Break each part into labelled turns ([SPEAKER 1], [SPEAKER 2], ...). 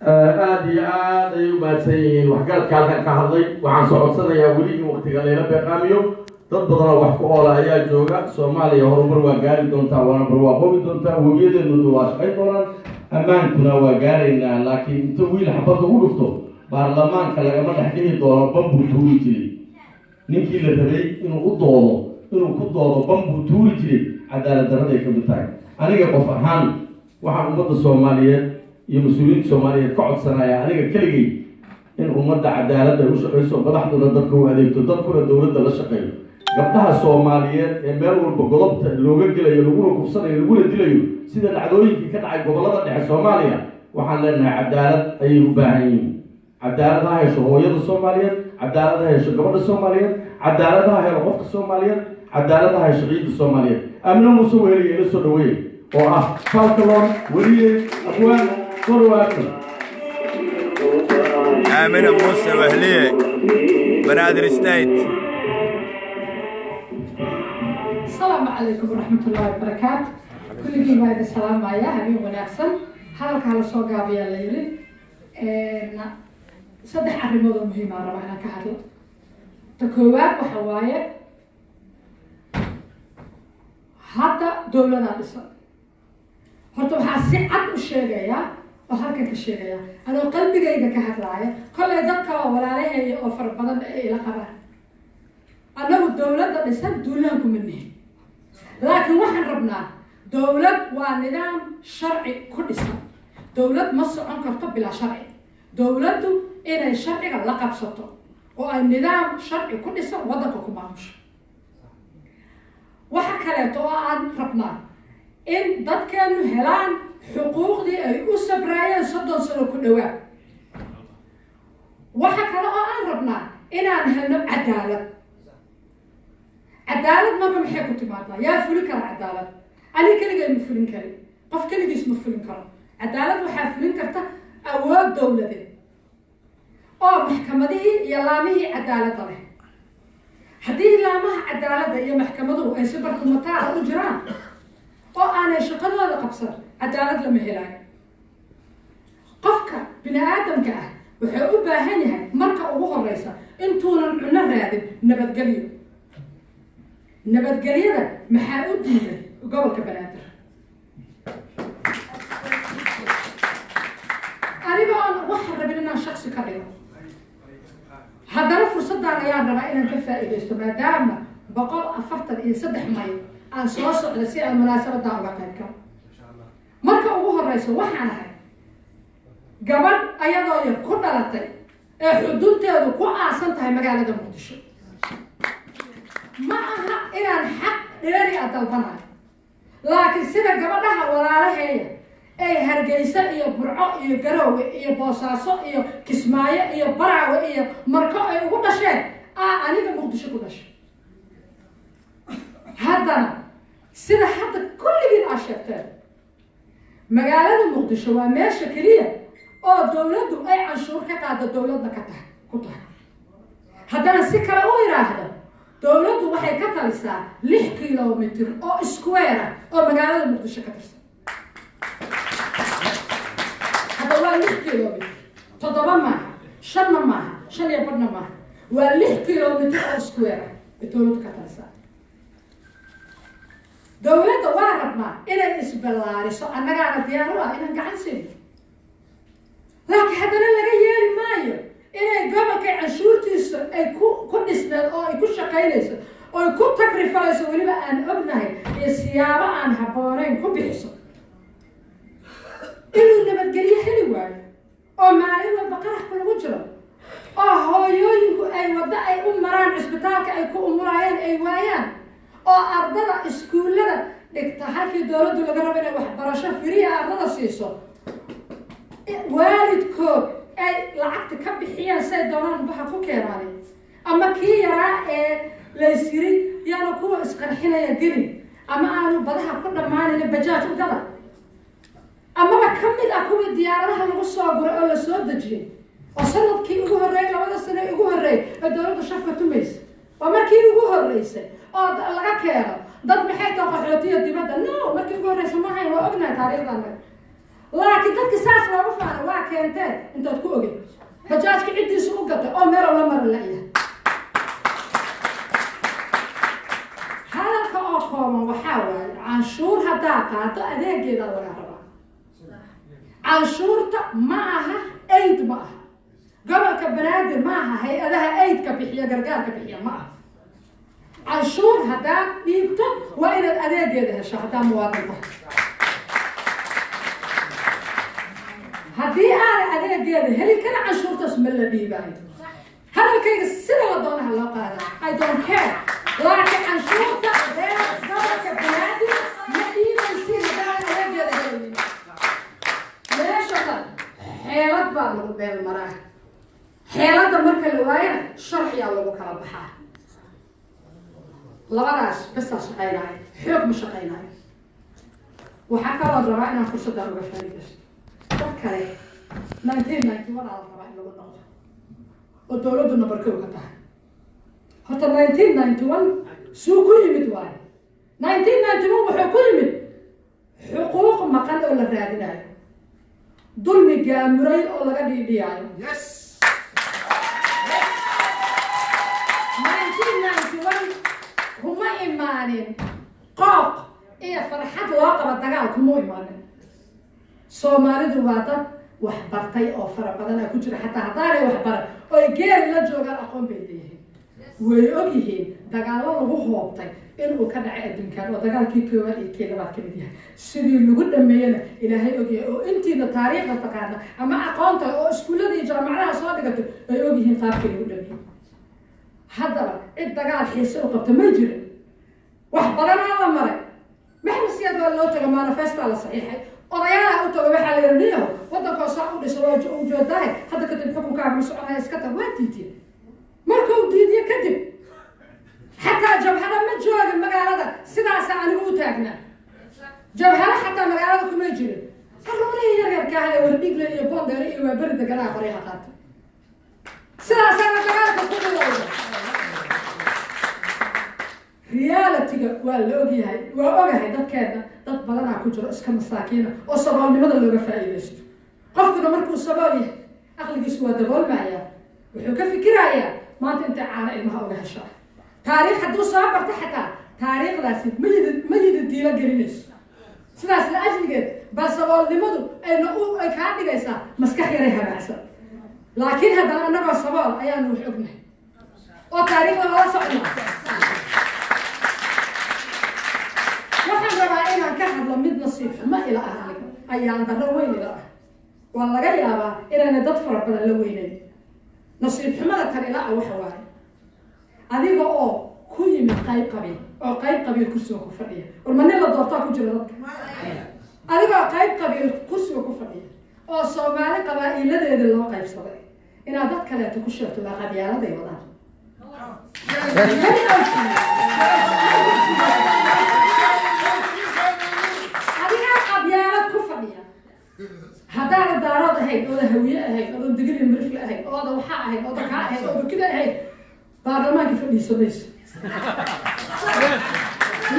[SPEAKER 1] aad iyo aad ay u mahadsan yihiin waxgaradka halkan ka hadlay waxaan soo codsanayaa weligii waqtiga layla beeqaamiyo dad badanoo wax ku oola ayaa jooga Soomaaliya horumar waa gaari doontaa waana barwaaqoobi doontaa webiyadeenu waa shaqayn doonaan ammaankuna waa gaaraynaa laakiin inta wiil xabadda u dhufto baarlamaanka lagama dhex dhihi doono bambuu tuuri jiray ninkii la rabay inuu ku doodo bambuu tuuri jiray cadaalad darraday ka mid tahay aniga qof ahaan waxaan ummadda Soomaaliyeed iyo mas'uuliyiinta Soomaaliyeed ka codsanaya aniga keligay in ummadda cadaaladda u shaqeyso madaxduna dadka u adeegto dadkuna dowladda la shaqeeyo gabdhaha Soomaaliyeed ee meel walba godobta looga gelayo laguna kufsanayo laguna dilayo sida dhacdooyinkii ka dhacay gobollada dhexe Soomaaliya waxaan leenahay cadaalad ayay u baahan yihiin cadaalad ha hesho hooyada Soomaaliyeed cadaalad ha hesho gabadha Soomaaliyeed cadaalad ha helo qofka Soomaaliyeed cadaalad ha hesho ciidda Soomaaliyeed amna muuse weeliye ila soo dhaweeyay oo ah falkalon weliye abwaan korwaaqi
[SPEAKER 2] آمنة موسى وأهلية بنادر ستيت.
[SPEAKER 3] السلام عليكم ورحمة الله وبركاته. كل جماعة السلام عليها هبي ونحسن حالك على صوغ عبيا ليلي صدح الرموض المهمة ربعنا كهدو تكوات وحواية حتى دولة ناقصة هرتو حاسي عد الشيء وهلكن كشيء أنا قلبي جاي كهدلاية كل ذكر ولا عليه أوفر بدن إلى قبر أنا والدولة ده لسه دولانكم مني لكن واحد ربنا دولة ونظام شرعي كل سنة دولة مصر أنكر طب بلا شرعي دولته إن الشرعي لقب سطو والنظام شرعي كل سنة وضعكم معمش وحكلته عن ربنا إن ضد كانوا هلان حقوق دي أي أسبرايا صدق سنة كل واحد وحكلوا عن ربنا إن هلنا عدالة ما كم حكوا تبعتها يا فلك العدالة أنا كل جاي مفلين كري قف كل جسم مفلين كرا عدالة وحافلين كرتا أواب دولة دي أو محكمة دي يلامه عدالة له هذه لامه عدالة دي محكمة دو أي سبر المتاع الأجرام أو أنا شغل هذا قبصر عدالة لما هلاك قفك بني آدم كأه وحقوق باهنها مركة أبوها الرئيسة انتونا نرادب نبت قليل نبت قليلة محاود دينا قبل كبنادر أريد أن أحرر بلنا شخص كبير هذا فرصة أنا يا رب إن كفى إليست ما دام بقول أفرت يصدح ماي أن صوص على سير المناسبة دعوة كذا مركب أبوها الرئيس وحنا قبل أيضا يكون على تي حدود تيادو كو أحسنتها مقالة مقدشة معها إلى الحق ديري أطلبنا لكن سيدا قبلها ولا هي أي هرجيسة إيه برعاء إيه قروي إيه بوساسو إيه كسماية إيه برعوي إيه مركو إيه كل شيء أنا مقدشة كل شيء هذا سيدا حتى كل جيل عشرتين مقالة مقدشة وماشي كلية أو دولته أي عشور كتاعد دولتنا كتاعد هذا سكر أو يراهده دولته waxay ka talisaa 6 kiiloomitir oo square oo magaalada Muqdisho ka tirsan hada waa 6 kiiloomitir 7 ma 5 ma 5 ma waa 6 kiiloomitir oo square dowladdu ka talisaa dowladda waa rabnaa inay isballaariso annagana diyaar u ah inaan gacan siin laakiin hadana laga yeeli maayo inay gobolka cashuurtiisa ay ku dhisnaan oo ay ku shaqaynayso oo ay ku takrifayso waliba aan ognahay ee siyaabo aan habboonayn ku bixiso inuu nabadgelyo heli waayo oo maalin walba qaraxka lagu jiro oo hooyooyinku ay waddo ay u maraan cisbitaalka ay ku umurayaan ay waayaan oo ardada iskuullada dhigta halkii dowladdu laga rabo inay waxbarasho firiya ardada siiso waalidkood ay lacagta ka bixiyaan say doonaan baxa ku keenaan ama kii yaraa ee la isiri yaana kuwa isqarxinaya gelin ama aanu badaha ku dhammaanayna bajaaj u gala ama ka mid ah kuwa diyaaradaha lagu soo guray oo la soo dejiyey oo sanadkii ugu horreeyay 2 sano ugu horreeyay ee dowladda shafka tumaysa waa markii ugu horreysay oo laga keeno dad maxay tahay qaxootiga dibadda no markii ugu horreysay ma hayn waa ognahay taariikhdan laakiin dadka saas loogu faano waa keentee intaad ku ogey bajaajka ciddiisa u gatay oo meel la mara la'yahay hadalka oo kooban waxaa waaye canshuur haddaa qaato adeegeeda laga rabaa canshuurta ma aha aid ma aha gobolka banaadir ma aha hay-adaha aidka bixiya gargaarka bixiya ma aha canshuur haddaa dhiibto waa inaad adeegeeda hesho haddaa muwaadin tahay haddii aanay adeegeeda heli kara canshuurtaas ma la dhiibaayo hadalkayga sida la doonaha loo qaada I don't care laakiin canshuurta gobolka banaadir ma dhiibaysi haddaan adeegeeda helin meesha dhan xeelad baa lagu beel maraa xeeladda marka la waayana sharciyaa lagu kala baxaa labadaas basaa shaqaynaayo xoog ma shaqaynaayo waxaa kaloo rabaa inaan fursaddan uga faa'iidaysto dad kale 1991 aa la rabaa in lagu noqdo oo dowladdu nabarkow ka tahay horta 1991 suu ku yimid waayo 1991 wuxuu ku yimid xuquuq maqan oo la raadinayo dulmi gaamuray oo laga dhiidhiyaayo 1991 kuma imaanin qooq iyo farxad loo qabo dagaal kuma imaanin soomaalidu waa dad wax bartay oo fara badan ku jira xataa haddaanay wax baran oy geeri la joogaan aqoon bay leeyihiin way og yihiin dagaallo lagu hoobtay inuu ka dhacay adduunkaan oo dagaalkii koowaad iyo kii labaad ka mid yahay sidii lagu dhameeyana ilaahay ogyahay oo intiina taariikhda taqaana ama aqoonta oo iskuullada iyo jaamacadaha soo dhigatay ay og yihiin qaabkii lagu dhameeyey haddaba cid dagaal xiise u qabta ma jira wax badanaa la maray maxmed siyaad waa loo tago manifestaa la saxiixay odayaalaha u tago waxaa la yidhi niyaho waddankoo saa u dhiso waa ujeedahay hadda kadib xukunkaaga ma soconaya iska tag waa diidiye markuu diidiye kadib xataa jabhada ma joogin magaalada sidaasaa anigu u taagnaa jabhada xataa magaalada kuma jirin carruurihii yaryarka ah ee wardhigle iyo bondeere iyo waa beri deganaa qoryaha qaata sidaasaana dagaalka ku dhilowda reality-ga waa la ogyahay waa ogahay dadkeena dad badanaa ku jiro iska masaakiina oo saboolnimada looga faa'iidaysto qofkuna markuu sabool yahay aqligiisu waa daboolmayaa wuxuu ka fikirayaa maanta intay caana ilmaha uga heshaa taariikh hadduu soo barto xataa taariikhdaasi ma yidi diilo gelinayso sidaas la ajligeed baa saboolnimadu ay kaa dhigaysaa maskax yaray habaacsan laakiin haddana annagoo sabool ayaanu wax ognahay oo taariikhda lala socnaa waxaan rabaa inaan ka hadlo mid nasiib xumo ila ah aniga ayaan darro weyn ila ah waa laga yaabaa inaana dad fara badan la weynayn nasiib xumada tan ila ah waxa waaye adiga oo ku yimid qayb qabiil kursiga ku fadhiya warma nin la doortaa ku jira dadka adigoo qayb qabiil kursiga ku fadhiya oo soomaali qabaa'iladeeda loo qaybsaday inaad dad kaleeto ku sheegto waa qabyaaladay wadaan adigaa qabyaalad ku fadhiya haddaana daarood ahayd ooda hawiye ahayd ooda digri mirifle ahayd ooda waxaa ahayd ooda kaa ahayd ooda kida ahayd baarlamaanka fadhiisa mayso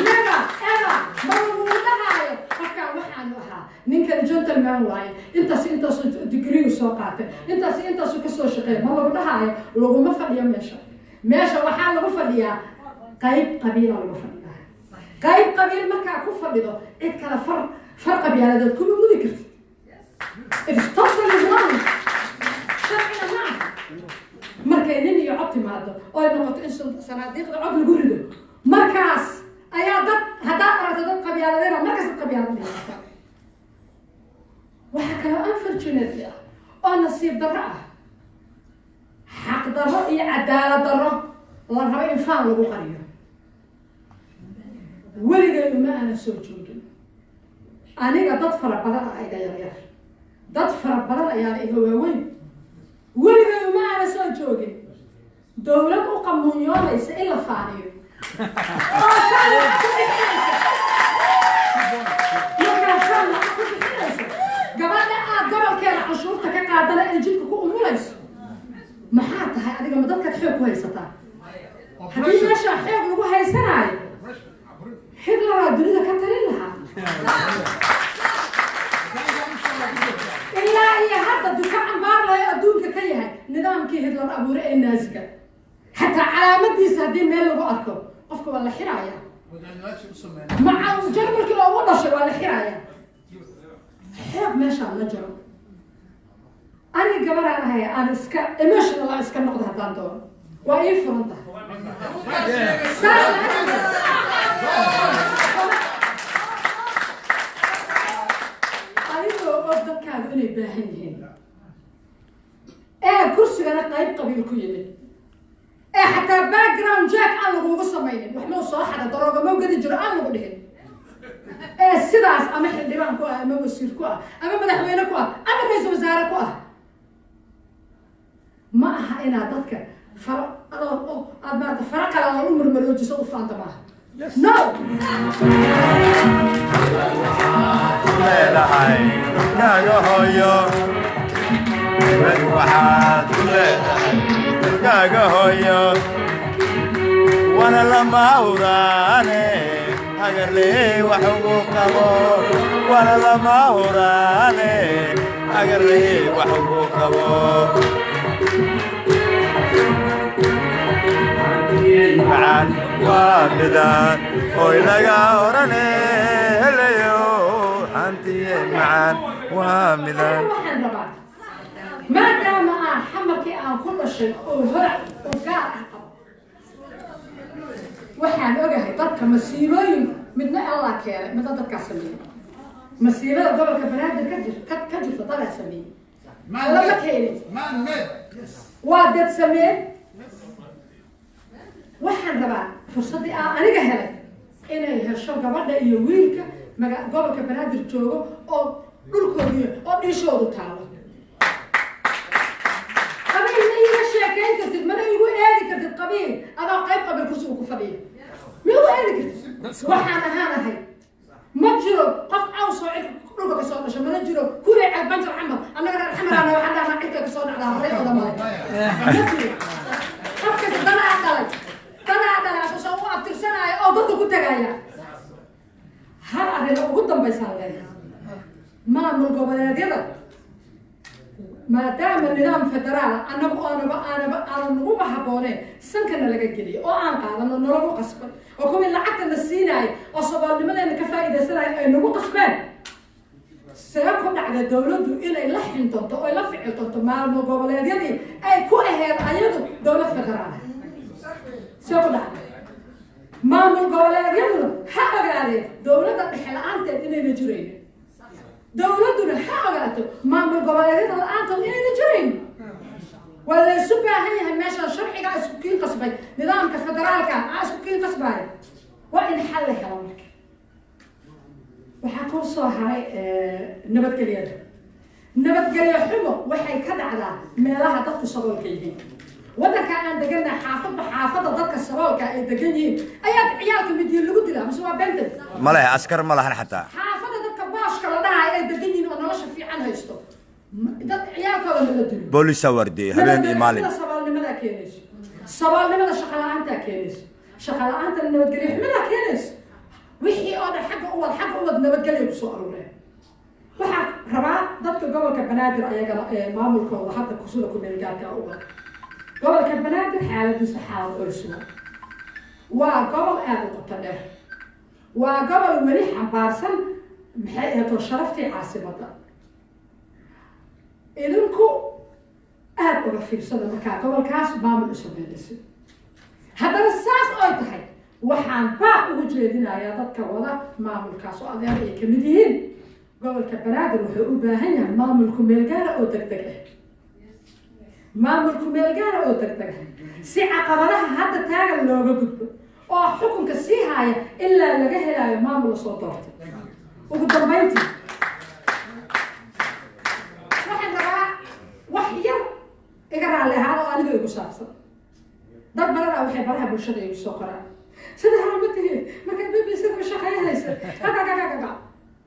[SPEAKER 3] never ever ma lagu dhahaayo qofkaan waxaanu ahaa ninkan gentleman waaye intaasuu digriyu soo qaatay intaasuu kasoo shaqeeya ma lagu dhahaayo laguma fadhiyo meesha waxaa lagu fadhiyaa qayb qabiila lagu fadhiyaa qayb qabiil markaa ku fadhido cid kale far qabyaaladeed kuma mudi karti it's totally wrong sharcina ma aha markay nin iyo cod timaado oo ay noqoto in sanaadiiqda cod lagu rido markaas ayaa dad haddaad aragto dad qabyaaladeena markaas dad qabyaalad dhigata waxaa kaloo unfortunately ah oo nasiib darro ah xaq darro iyo cadaalad darro la rabo in faan lagu qariyo weligay uma aana soo joogin aniga dad fara badan ah iga yaryar dad fara badan ayaana iga waaweyn weligay uma aana soo joogin dowlad u qamuunyoonaysa in la faaniyo oo faan ku bixinaysa markaa faan ku bixinaysa gabadha aad gobol ciyaalkeena canshuurta ka qaadana ee jidka ku umulayso maxaa tahay adiga ma dadkaad xoog ku haysataa haddii meesha xoog lagu haysanaayo Hitler dunida ka talin lahaa ilaa iyo hadda duka cambaarlayo adduunka ka yahay nidaamkii Hitler abuuray ee naaziga xataa calaamadiisa haddii meel lagu arko qofka waa la xiraaya maca jarmalkii loogu dhashay waa la xiraaya xoog meeshaan la jiro aniga gabaraan ahay aan iska emotional aan iska noqdo haddaan doono waa ii furan tahay adigoo og dadkaaga inay baahan yihiin ee kursigana qayb qabiil ku yimid ee xataa background jack aan lagugu samaynin wax loo soo xada daroogamo gadi jiro aan lagu dhihin ee sidaas ama xildhibaan ku ah ama wasiir ku ah ama madaxweyne ku ah ama ra'iisul wasaare ku ah ma aha inaad dadka aad maarata fara qalalan u murmaloojiso u faanta maaha no
[SPEAKER 2] leedahay kaaga hooyo waxaad ku leedahay kaaga hooyo wana lama huraane hagarlee wax ugu qabo wana lama huraane hagarlee wax ugu qabo macaan waa midaan oy laga orane helayo hantiye macaan waa midaan
[SPEAKER 3] maadaama aan xamarkii aan ku dhashay oo horac oo gaar ah qabo waxaan ogahay dadka masiibooyin midna allah keenay midna dadkaa sameeyey masiibada gobolka banaadir ka jirta dadaa sameeyey lama keenin waa dad sameey waxaan rabaa fursaddii aan aniga helay inay hesho gabadha iyo wiilka gobolka banaadir joogo oo dhulkoodiyo oo dhishoodu taalo qabiil ma iiga sheekayn kartid mana igu eedi kartid qabiil adoo qayb qabiil kursigu ku fadhiya ma igu eedi kartid waxaan ahaanahay ma jiro qof caws oo cid dhulka kasoo dhasha mana jiro kuley banjar camal annaga reer xamaraana waxaan dhahnaa cirka kasoo dhacdaa horay odamale ma jiro qofkas danaa dhalay soo u abtirsanaayo oo dadka ku tagaya hal arrin ugu dambaysaa leeyahay maamul goboleedyada maadaama nidaam federaal annagu aanan uguba habbooneen sankana laga geliyo oo aan qaadano nalagu qasbay oo kuwii lacagta la siinaayay oo soomaalnimadeena ka faa'iidaysanayo ay nagu qasbeen see ku dhacda dawladdu inay la xintonto oo la ficiltonto maamul goboleedyadii ay ku aheed ayadu dawlad federaal see ku dhacda maamul goboleedyaduna ha ogaadeen dawladda dhexe la-aanteed inayna jiraynin dawladduna ha ogaato maamul goboleedyada la-aantood inayna jiraynin waa la isu baahan yahay meeshaan sharciga isku kiin qasbay nidaamka federaalka isku kiin qasbaayo waa in xal la helo marka waxaa kuu soo haray nabadgelyada nabadgelyo xumo waxay ka dhacdaa meelaha dadku saboolka yihiin waddanka aan degannahay xaafadda dadka saboolka ay degan yihiin ayaa ciyaalka midiyo lagu dilaa mise waa benten
[SPEAKER 2] ma leh askar ma lahan xataa
[SPEAKER 3] xaafadda dadka booshka la dhahayo ay degan yihiin oo nolosha fiican haysto dad ciyaalkooda lala dilo
[SPEAKER 2] booliisa wardiyey habeen iyo maalin
[SPEAKER 3] saboolnimadaa keenayso saboolnimada shaqa la-aantaa keenayso shaqa la-aantana nabadgelyo xumadaa keenayso wixii oo dhan xagga uwad nabadgelyo kusoo aruureen waxaa rabaa dadka gobolka banaadir ayagana maamulkooda hadda kusula ku meel gaarka uga gobolka banaadir xaaladiisa xaalad orsuma waa gobol aada u qoto dheer waa gobol weli xambaarsan maxay ahato sharaftii caasimadda idinku aada uga fiirsada markaa gobolkaas maamul usameynaysa haddana saas oy tahay waxaan baa ugu jeedinayaa dadka wada maamulkaas oo adeer ay ka mid yihiin gobolka banaadir wuxuu u baahan yahay maamulku meelgaara oo degdeg ah maamulku meelgaara oo degdeg ah si caqabadaha hadda taagan looga gudbo oo xukunka sii haaya ilaa laga helaayo maamul la soo doortay ugu dambayntii waxaan rabaa wax yar iga raalli ahaan oo aniga igu saabsan dad badan ah waxay baraha bulshada igu soo qoraan sida harmatihi markaa BBC ku shaqeynaysa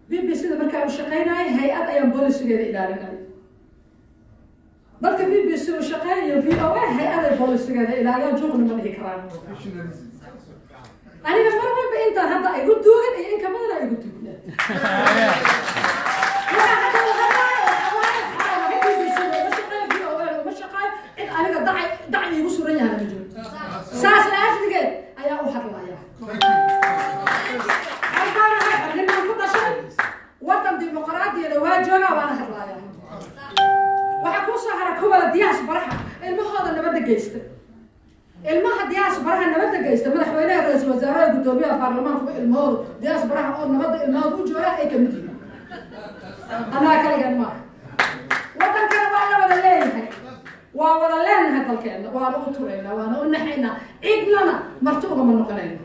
[SPEAKER 3] BBC markaa u shaqeynaayo hay-ad ayaan boolisigeeda ilaalinay dadka BBC u shaqeeyo VOA hay-ada boolisigada ilaaliya juuqna ma dhihi karaan aniga mar walba intaan hadda igu duugan iyo in ka badan igu duugan aniga dacay igu suran yahay ma jiro saas laafdigeed ayaa u hadlaya niman ku dhashay wadan dimuqraadiyada waa joogaa waana hadlaya waxaa kuu soo hara kuwala diyaasbaraha ilmahooda nabadda geysta ilmaha diyaasbaraha nabadda geysta madaxweynaha ra-iisul wasaaraha guddoomiyaha baarlamaanka ilmahooda diyaasbaraha oo nabadda ilmahooda u joogaan ay kamid yihiin annaga kaligan maaha wadankana waa la wada leeyahay waa wada leenahay dalkeena waana u turaynaa waana u naxaynaa cidnana marti ugama noqonayna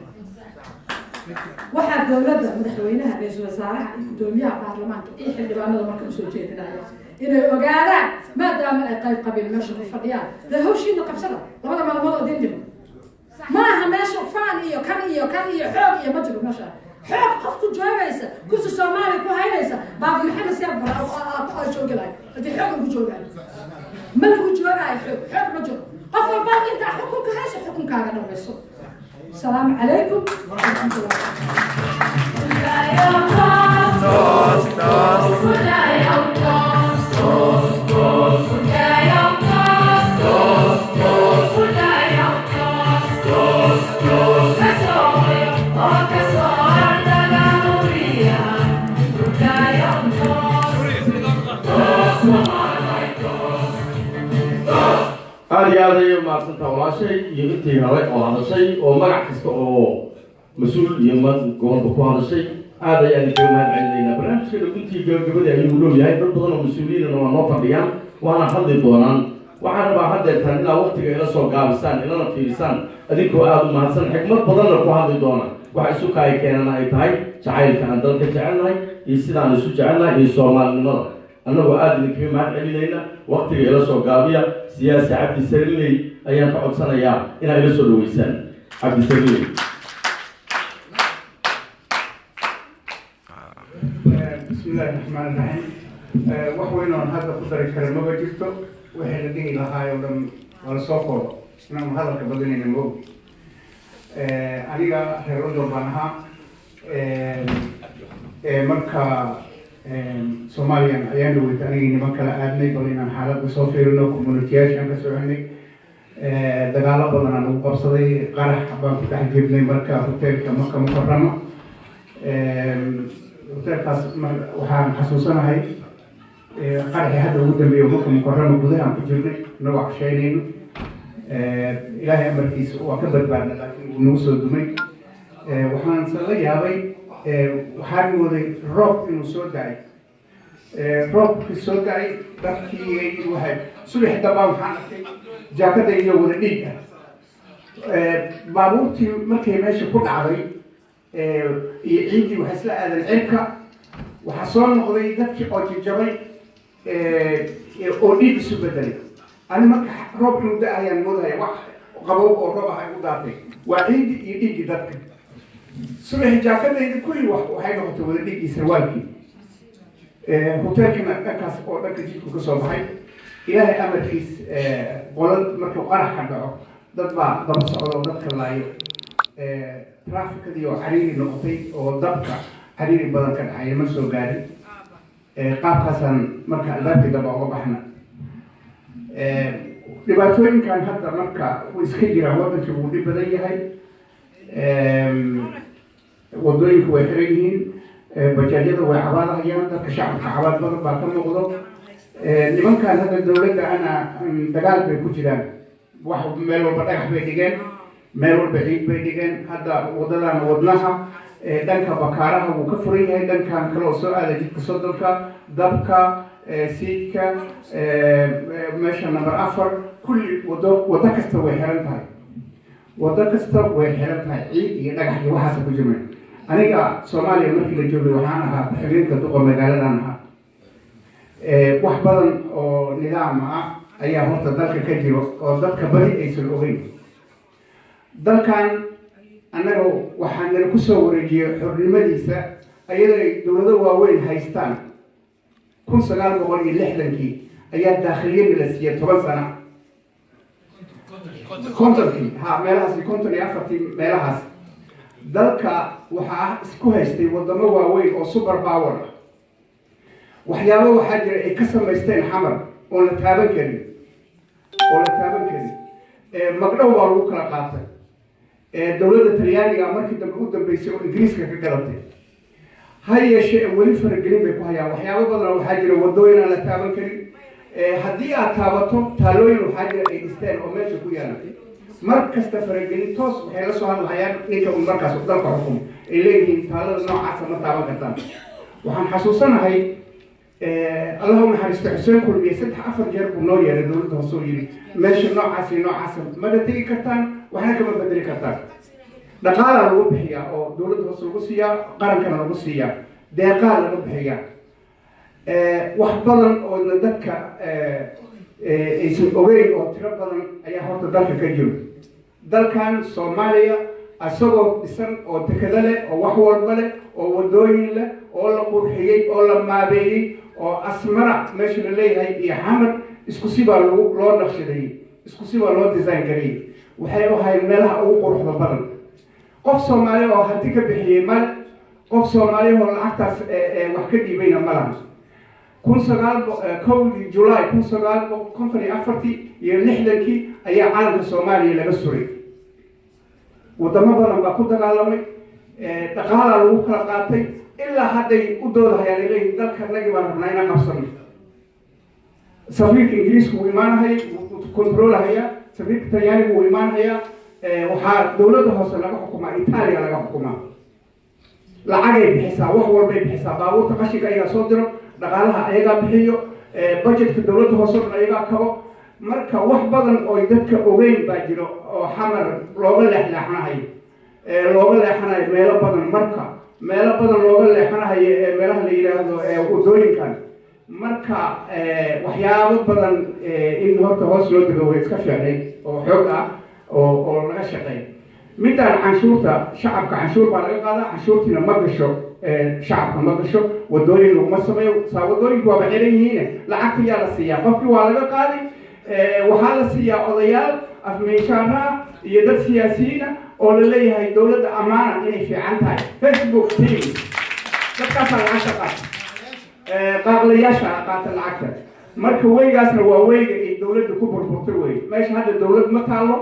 [SPEAKER 3] waxaa dowladda madaxweynaha ra-iisul wasaaraha iyo guddoomiyaha baarlamaanka iyo xildhibaanada marka usoo jeedinaya inay ogaadaan maadaama ay qayb qabiil meesha ku fadhiyaan dee hawshiina qabsada labada maalmood oo idin dhimo ma aha meesha faan iyo kan iyo xoog iyo ma jiro meesha xoog qof ku joogaysa kursi soomaaliya ku haynaysa baaba maxamed siyaab bara aa joogi lahay haddii xoog lagu joogaayo ma lagu joogaayo xoog ma jiro qof walba intaa xukunka haysa xukunkaaga dhamayso السلام عليكم ورحمة الله
[SPEAKER 1] aad iyo aad ayay maadsantaa walaashay iyo intii hore oo hadashay oo magac kasta oo mas-uul iyo gobolba ku hadashay aad ayaan kaga mahad celinaynaa barnaamijkeena guntii gabagabadii ayuu dhow yahay dad badan oo mas-uuliyiinana waa noo fadhiyaan waana hadli doonaan waxaan rabaa haddeertaan ilaa waqtiga ila soo gaabisaan ilana fiirisaan adinkoo aada u mahadsan xikmad badanna ku hadli doona waxa isu kaay keenana ay tahay jacaylka aan dalka jecelnahay iyo sidaan isu jecelnahay iyo soomaalinimada annagoo aada idinkaga mahad celinayna waqtiga ila soo gaabiya siyaasi cabdi sariley ayaan ka codsanayaa inaa ila soo dhaweysaan cabdi sariley
[SPEAKER 4] بسم الله الرحمن الرحيم وحوينا هذا قدر الكلام ما جبته وحنا دي لها يوم ولا سوقه أنا هذا كبدني نمو أنا هيرود بانها مركا سوماليا أيام لو تاني نمكلا أدنى كلنا حالات بسوفيرنا كومونيتياش أنا سويني دجالا بدنا نقصدي قرح بام تحجبني مركا هوتيل كمكة مكرمة hotelkaas waxaan xasuusanahay qaraxii hadda ugu dambeeyo marka mukarama gudahaan ku jirnay inagoo casheynayno ilaahay amarkiisa waa ka badbaadna laakiin wuu nagu soo dumay waxaan se la yaabay waxaan mooday roob inuu soo dacay roobkii soo dacay dadkii waxay subax dambaa waxaan arkay jaakada iyo wada dhiig ah baabuurtii markay meesha ku dhacday iyo ciidii waxay isla aadeen cirka waxaa soo noqday dadkii oo jijabay oo dhiig isu bedelay ani marka roob inuu da-ayaan moodahaya wax qabow oo roob ah ay u daatay waa ciidii iyo dhiiggii dadka subaxi jaakadayda kulli waxay noqotay wada dhiiggii sarwaalkii hoteelkina dhankaas oo dhanka jidku ka soo baxay ilaahay amarkiis qolad markuu qaraxa dhaco dad baa daba socda oo dadka laayo trafficadii oo xariiri noqotay oo dabka xariiri badan ka dhacay ma soo gaarin qaabkaasaan marka albaabkii daba uga baxna dhibaatooyinkan hadda marka way iska jiraan wadankii wuu dhib badan yahay wadooyinku way xiran yihiin bajaajyada way cabaadahayaan dadka shacabka cabaad badan baa ka muuqdo nimankan hadda dawladda ana dagaal bay ku jiraan wax meel walba dhagax bay dhigeen meel walba ciid bay dhigeen hadda wadadan wadnaha dhanka bakaaraha wuu ka furan yahay dhankan kale oo soo aada jidka sodonka dabka siidka meesha number 4 kulli wado kasta way xiran tahay wado kasta way xiran tahay ciid iyo dhagax iyo waxaas ku jirnay aniga Soomaaliya markii la joogay waxaan ahaa xiriirka duqa magaaladan ahaa wax badan oo nidaam ah ayaa horta dalka ka jiro oo dadka bari aysan ogeyn dalkan annaga waxaan nala ku soo wareejiyey xornimadiisa ayadoo dowlado waaweyn haystaan 1960kii ayaa daakhiliyan la siiyay 10 sano kontonkii meelahaasi 54 meelahaas dalka waxaa isku haystay wadamo waaweyn oo super power waxyaabo waxaa jira ay ka samaysteen xamar oo la taaban karin magdhow baa lagu kala qaatay dowladda talyaaniga markii dambe u dambeysay oo ingiriiska ka galatay ha yeeshee weli faragelin bay ku hayaan waxyaabo badan waxaa jira wadooyin aan la taaban karin haddii aad taabato taalooyin waxaa jira ay dhisteen oo meesha ku yaala mar kasta faragelin toos waxay la soo hadlahayaan ninka un markaas dalka xukum ay leeyihiin taalada noocaasa ma taaban kartaan waxaan xasuusanahay اللهم حريص حسين كل بيسد حفر جرب نويا لدولة هصولي ماشي نوع عسل نوع عسل ماذا تيجي كتان وإحنا كمان بدري كتان دقال الوبحية أو دولة هصولوسية قرن كان روسية دقال الوبحية وحبلا أو ندك اسم أوي أو تربلا أي حرط دلك كجيل دل كان صوماليا أسوق إسم أو تكذله أو وحول بله أو ودوين له أو لقرحية أو لمابي oo asmara meesha la leeyahay iyo xamar isku si baa loo naqshaday isku si baa loo design gareeyay waxay u ahayd meelaha ugu quruxda badan qof Soomaali oo hanti ka bixiyay mal qof Soomaali oo lacagtaas wax ka dhiibayna malaha 19 July 1954 iyo 60kii ayaa calanka Soomaaliya laga suray wadamo badan baa ku dagaalamay dhaqaalaha lagu kala qaatay إلا هذا يقدر هيا ليه ذلك النجم ربنا نقصنا سفير إنجليز هو إيمان هي كنترول هيا سفير تياري هو إيمان هيا وح دولة هوسنا حكومة إيطاليا لها حكومة العجيب بحساب وهو بحساب باو تقشي كأي صدر دخلها أيها بحيو بجت الدولة هوسنا أيها كوا مركا وحبا أو يدك أوين باجرو أو حمر لوغل إحنا هاي لوغل إحنا ميلا بدن مركا meelo badan looga leexanayo meelaha la yiraahdo wadooyinkan marka waxyaabo badan in horta hoos loo digo way iska fiicnay oo xoog ah oo laga shaqeeyo midaan canshuurta shacabka canshuur baa laga qaadaa canshuurtina ma gasho shacabka ma gasho wadooyin laguma sameeyo wadooyinku waa xiran yihiin lacagta yaa la siiyaa qofkii waa laga qaaday waxaa la siiyaa odayaal afmeeshaara iyo dad siyaasiyiin oo la leeyahay dawladda amaana inay fiican tahay Facebook team dadkaas lacagta qaata qaaqlayaasha qaata lacagta marka weygaasna waa weyga ay dawladda ku burburtay wey meesha hadda dawlad ma taalo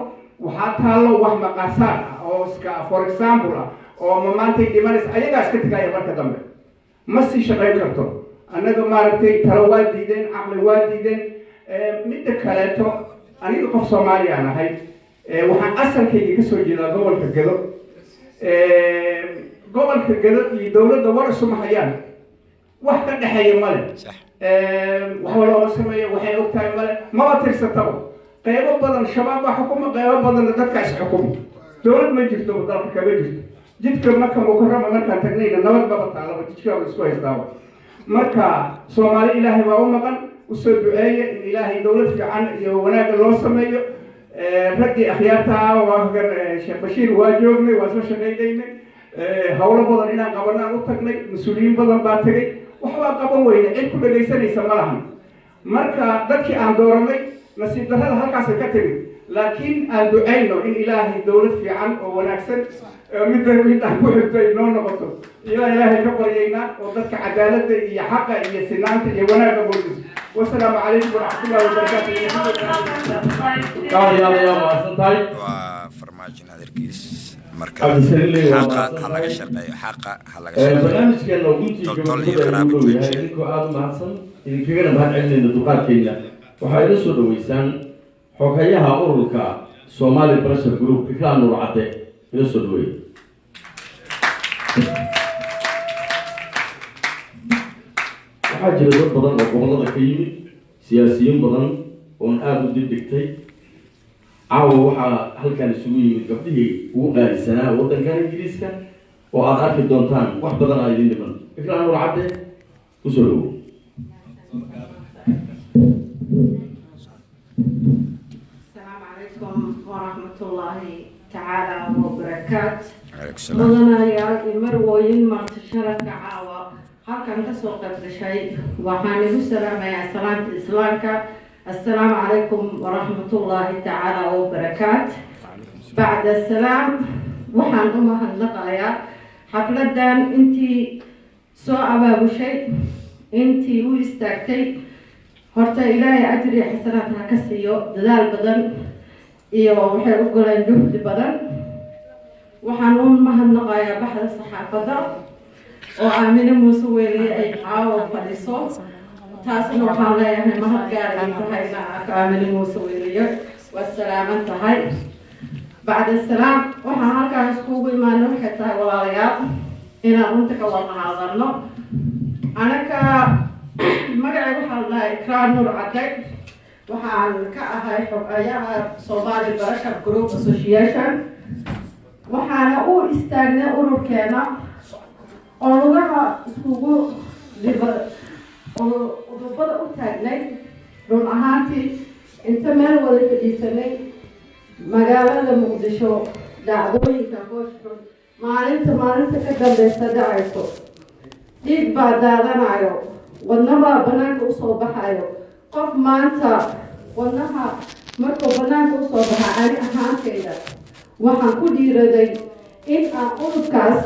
[SPEAKER 4] waxaa taalo wax maqasaad ah oo iska for example ah oo maantay dhimanis ayagaa iska tagaya marka dambe ma sii shaqayn karto annaga maaragtay talo waa diideen caqli waa diideen midda kaleeto aniga qof Soomaali aan ahay waxaan asalkayga ka soo jeedaa gobolka Gedo iyo dawladda war isuma hayaan wax ka dhaxeeya male wax walba sameeyo waxay ogtahay male ma tirsataba qaybo badan shabaab waxa xukuma qaybo badan dadka is xukuma dawlad ma jirto dalka ka jirto jidka marka mukarrama marka tagnayna nabad baba taalo jidka isku haystaa marka Soomaali Ilaahay waa u maqan u soo duceeyo in Ilaahay dawlad fiican iyo wanaag loo sameeyo ragii akhyaarta waa Sheekh Bashiir waa joognay waa soo shaqeynay hawlo badan inaan qabanaan u tagnay mas'uuliyiin badan baa tagay waxba qaban weyne cid ku dhageysanaysa ma lahan marka dadkii aan dooranay nasiib darrada halkaas ka tagay laakiin aan duceyno in Ilaahay dawlad fiican oo wanaagsan mid aan ku xigtay noo noqoto ilaahay ka baryayna oo dadka cadaaladda iyo xaqa iyo sinaanta iyo wanaagga muujiso والسلام عليكم ورحمة الله وبركاته.
[SPEAKER 1] يا واسطاي.
[SPEAKER 2] وفرماجن هذا الكيس مركز حق هلا شقي حق هلا شقي.
[SPEAKER 1] برنامج كان لو كنت يقول يعني كو آدم حسن إذا كنا بعد عندنا دقات كيلا وحيد سود ويسان حكايها أوركا سومالي بريشر جروب كان نور عده يسود وي. حاجة dad badan oo gobolada ka yimid siyaasiyiin badan oo aad u degdegtay caawa waxaa halkan isugu yimid gabdhihii ugu qaalisanaa waddankan Ingiriiska oo aad arki doontaan wax badan ay idin dhiman ikraan nur cadde ku soo dhawow
[SPEAKER 5] السلام عليكم ورحمة الله تعالى وبركاته. مدنا يا المروين ما تشارك عاوة halkan ka soo qayb gashay waxaan igu salaamayaa salaanta islaamka assalaamu calaykum waraxmatullaahi tacaala wabarakaat bacda salaam waxaan u mahadnaqayaa xafladan intii soo abaabushay intii u istaagtay horta ilaahay ajri xasanaad ha ka siiyo dadaal badan iyo waxay u goleen juhdi badan waxaan u mahadnaqayaa baxda saxaafadda oo aamine muuse weeliye ay caawa fadhiso taasna waxaan leeyahay mahad gaar ay tahay inaa aamine muuse weeliye waa salaaman tahay bacda salaam waxaan halkaan iskugu imaano waxay tahay walaalayaal inaan runta ka wada hadalno anaka magacay waxaa la dhahay Ikraan Nuur Cadde waxaan ka ahay xogayaha Somali Barashar Group Association waxaana u istaagnay ururkeena oo lugaha iskugu udubada u taagnay run ahaantii inta meel wada fadhiisanay magaalada Muqdisho dhacdooyinka hooshun maalinta ka dambeysa dhacayso dhiig baa daadanayo wadnabaa banaanka usoo baxayo qof maanta wadnaha markuu banaanka usoo baxa ani ahaantayda waxaan ku dhiiraday in aan udubkaas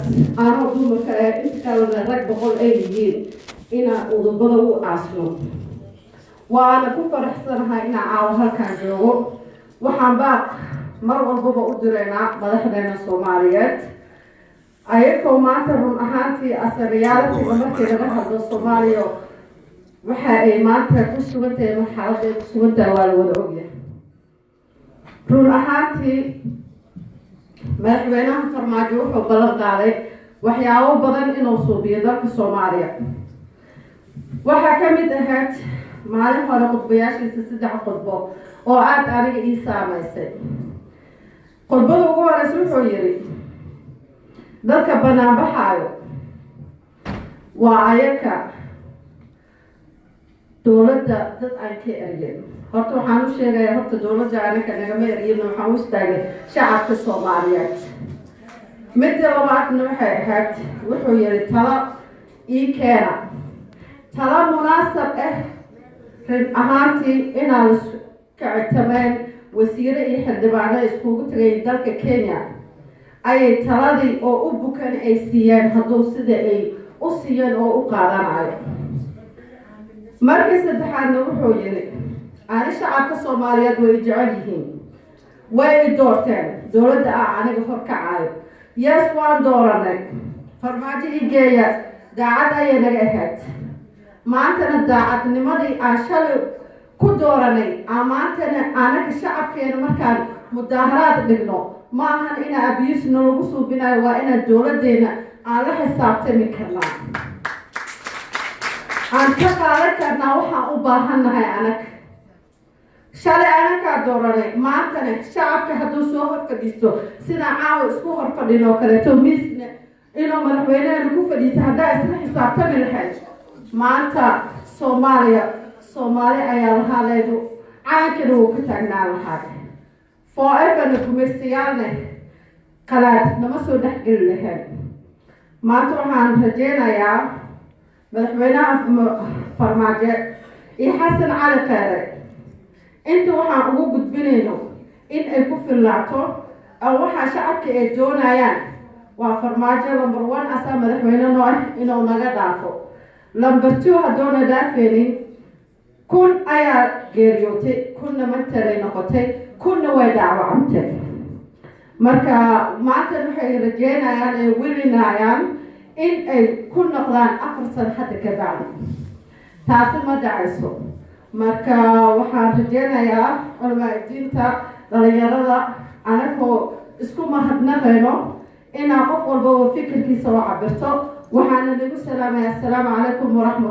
[SPEAKER 5] aanoo dumarka ah inta kalena rag 100 ay yihiin inaan udubada u aasno waana ku faraxsanahay inaan caawa halkaan joogo waxaan baa mar walbaba u direynaa madaxdeena Soomaaliyeed ayagoo maanta run ahaantii asariyaalatiga markii laga hadlo Soomaaliya waxa ay maanta ku sugantahay marxalad ay ku sugantahay waa la wada ogyahay run ahaantii madaxweynaha Farmaajo wuxuu ballan qaaday waxyaabo badan inuu suubiyo dalka Soomaaliya waxaa ka mid ahayd maalin hore khudbayaashiisa 3 khudbo oo aad aniga ii saameysay khudbada ugu horeysa wuxuu yiri dadka banaan baxaayo waa ayaka dowladda dad aan ka ergin horta waxaan u sheegayaa horta dowladda anaka nagama ergin waxaan u istaagay shacabka Soomaaliyeed midda labaadna waxay ahayd wuxuu yiri talo ii keena talo munaasab ah rin ahaantii inaan ka ictimeen wasiire iyo xildhibaano iskugu tagay dalka Kenya ayay taladii oo u bukan ay siiyeen hadduu sida ay u siiyeen oo u qaadanayo markii saddexaadna wuxuu yiri ani shacabka Soomaaliyeed way jecel yihiin way doorteen dowladda aniga horkacayo yes waan dooranay Farmaajo igeeya daacad ayay naga ahayd maantana daacadnimadii aan shalay ku dooranay amaantana anaga shacabkeena markaan mudaharaad dhigno ma ahan in abuse lagu suubinayo waa in dowladeena aan la xisaabtami karnaa aan ka qaadan karnaa waxaan u baahanahay anaga shalay anaga dooranay maantana shacabka hadduu soo horfadhiisto sida caawa isku horfadhino kaleeto miisna inuu madaxweynaha ku fadhiisto haddaa isla xisaabtami lahayd maanta Soomaali ayaa lahaa leedo caankana uu ka taagnaa lahaa forever gumeystayaalne qalaad nama soo dhexgeli lahayd maanta waxaan rajeynayaa madaxweynaha Farmaajo iyo Xasan Cali Khayre inta waxaan ugu gudbinayno in ay ku filnaato oo waxa shacabka ay doonayaan waa Farmaajo number 1 asa madaxweyne noo inuu naga dhaafo number 2 hadoona dhaafeenin kun ayaa geeriyootay kunna martay noqotay kunna way dhaawacantay marka maanta waxay rajeynayaan ay wilinayaan in ay ku noqdaan 4 sano hadda ka bacdi taasi ma dhacayso marka waxaan rajeynayaa diinta dhalinyarada anagoo isku mahadnaqayno inaan qof walba fikirkiisa oo cabirto waxaana lagu salaamayaa assalaamu calaykum waraxmatullahi